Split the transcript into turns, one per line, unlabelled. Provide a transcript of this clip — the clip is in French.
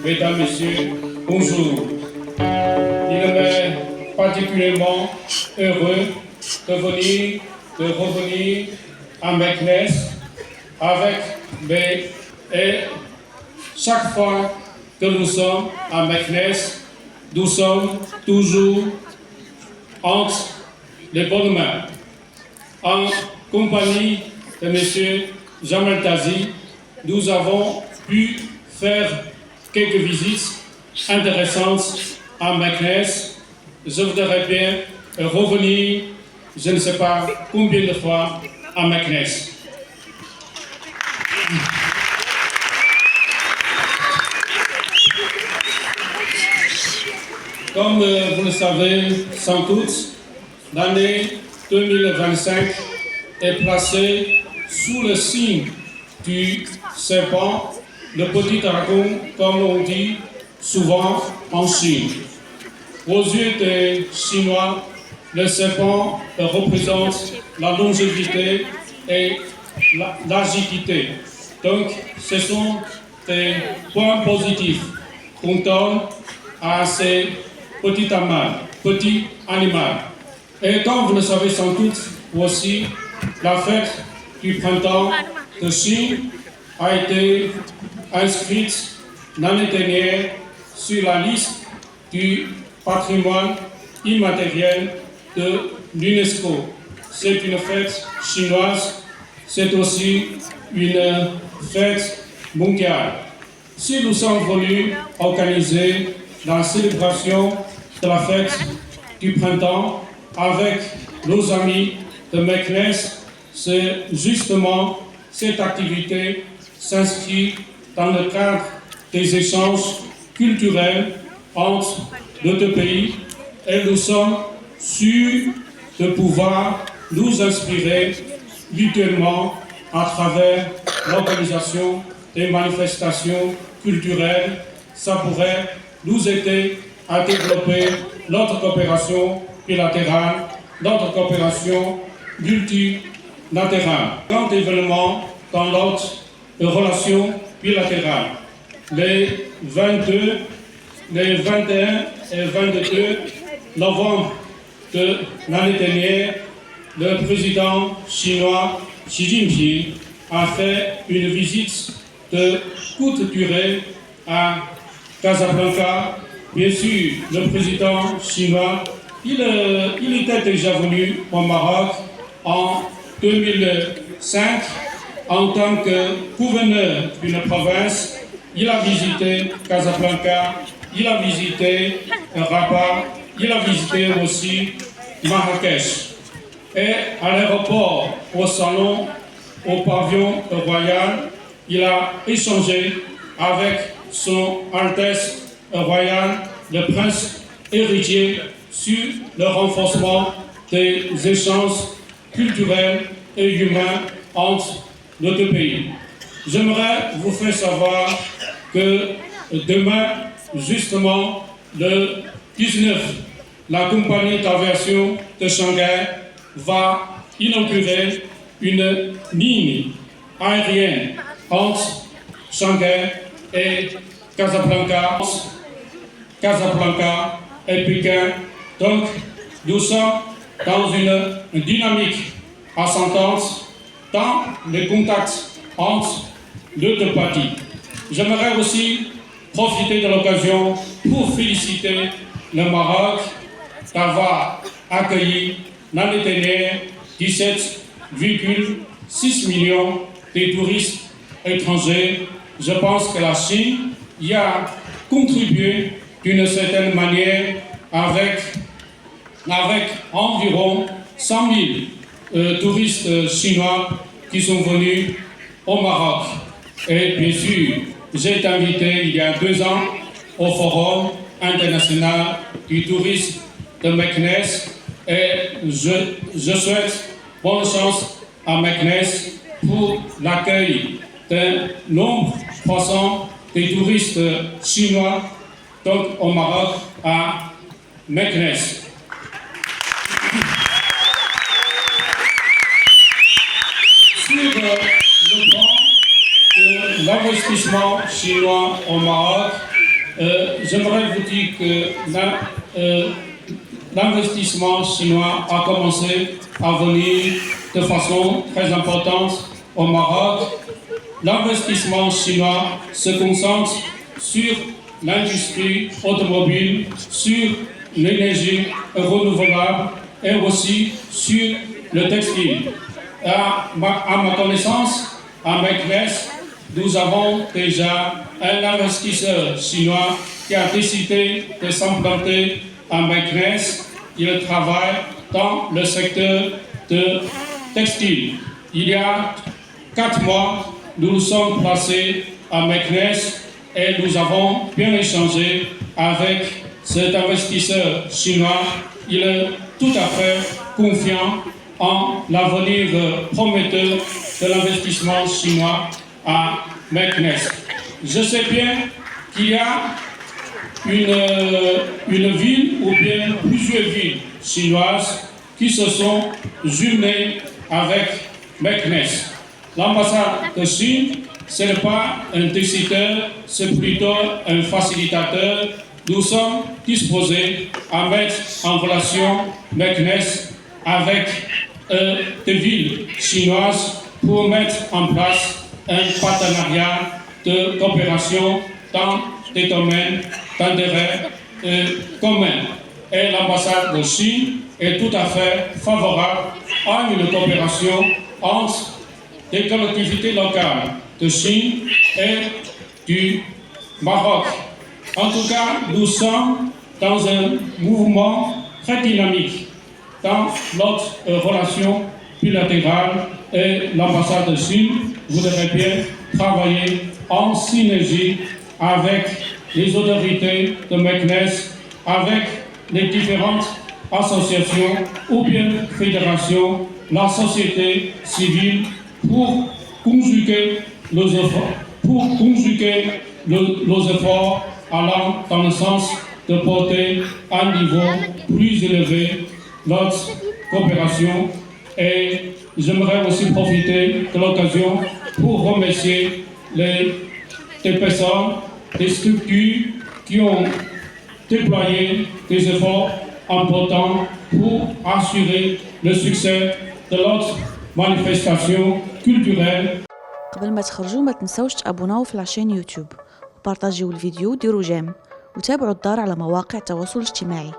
mesdames, messieurs, bonjour. Il m'est particulièrement heureux de revenir à Meknès avec mes... Et chaque fois que nous sommes à Meknès, nous sommes toujours entre les bonnes mains. En compagnie de M. Jamel Tazi, nous avons pu faire quelques visites intéressantes à Meknès. Je voudrais bien revenir, je ne sais pas combien de fois, à Meknès. Comme vous le savez sans doute, l'année 2025 est placée sous le signe du serpent, le petit dragon, comme on dit souvent en Chine. Aux yeux des Chinois, le serpent représente la longévité et l'agilité. Donc, ce sont des points positifs qu'on donne à ces petits animaux. Et comme vous le savez sans doute aussi, la fête du printemps de Chine a été inscrite l'année dernière sur la liste du patrimoine immatériel de l'UNESCO. C'est une fête chinoise, c'est aussi une fête mondiale. Si nous sommes venus organiser la célébration de la fête du printemps avec nos amis de Meknès, c'est justement cette activité s'inscrit dans le cadre des échanges culturels entre nos deux pays et nous sommes sûrs de pouvoir nous inspirer mutuellement à travers l'organisation des manifestations culturelles. Ça pourrait nous aider à développer notre coopération bilatérale, notre coopération multilatérale. Grand événement dans notre relation bilatérale. Les 22, les 21 et 22 novembre de l'année dernière, le président chinois Xi Jinping a fait une visite de courte durée à Casablanca. Bien sûr, le président chinois, il était déjà venu au Maroc en 2005 en tant que gouverneur d'une province. Il a visité Casablanca, il a visité Rabat, il a visité aussi Marrakech. Et à l'aéroport, au salon, au pavillon royal, il a échangé avec son Altesse royale, le prince héritier, sur le renforcement des échanges culturels et humains entre nos deux pays. J'aimerais vous faire savoir que demain, justement, le 19, la compagnie d'aviation de Shanghai va inaugurer une ligne aérienne entre Shanghai et Casablanca et Pékin. Donc, nous sommes dans une dynamique ascendante dans les contacts entre les deux parties. J'aimerais aussi profiter de l'occasion pour féliciter le Maroc d'avoir accueilli l'année dernière 17,6 millions de touristes étrangers. Je pense que la Chine y a contribué d'une certaine manière avec environ 100 000 touristes chinois qui sont venus au Maroc. Et bien sûr, j'ai été invité il y a 2 ans au Forum international du tourisme de Meknès et je souhaite bonne chance à Meknès pour l'accueil d'un nombre croissant des touristes chinois donc au Maroc à Meknès. Sur le plan de l'investissement chinois au Maroc, J'aimerais vous dire que l'investissement chinois a commencé à venir de façon très importante au Maroc. L'investissement chinois se concentre sur l'industrie automobile, sur l'énergie renouvelable et aussi sur le textile. À ma connaissance, à Meknès, nous avons déjà un investisseur chinois qui a décidé de s'implanter à Meknès. Il travaille dans le secteur de textile. Il y a 4 mois, nous nous sommes placés à Meknès et nous avons bien échangé avec cet investisseur chinois. Il est tout à fait confiant en l'avenir prometteur de l'investissement chinois à Meknès. Je sais bien qu'il y a une ville ou bien plusieurs villes chinoises qui se sont jumelées avec Meknès. L'ambassade de Chine, ce n'est pas un décideur, c'est plutôt un facilitateur. Nous sommes disposés à mettre en relation Meknès avec des villes chinoises pour mettre en place un partenariat de coopération dans des domaines d'intérêt commun. Et l'ambassade de Chine est tout à fait favorable à une coopération entre des collectivités locales de Chine et du Maroc. En tout cas, nous sommes dans un mouvement très dynamique dans notre relation bilatérale et l'ambassade de Chine voudrait bien travailler en synergie avec les autorités de Meknès, avec les différentes associations ou bien fédérations, la société civile pour conjuguer nos efforts allant dans le sens de porter à un niveau plus élevé notre coopération. Et j'aimerais aussi profiter de l'occasion pour remercier des personnes, des structures qui ont déployé des efforts importants pour assurer le succès de notre manifestation culturelle.
قبل ما تخرجوا ما تنسوش تابوناو في العشان يوتيوب وبارطاجيو الفيديو وديروا جيم وتابعوا الدار على مواقع التواصل الاجتماعي.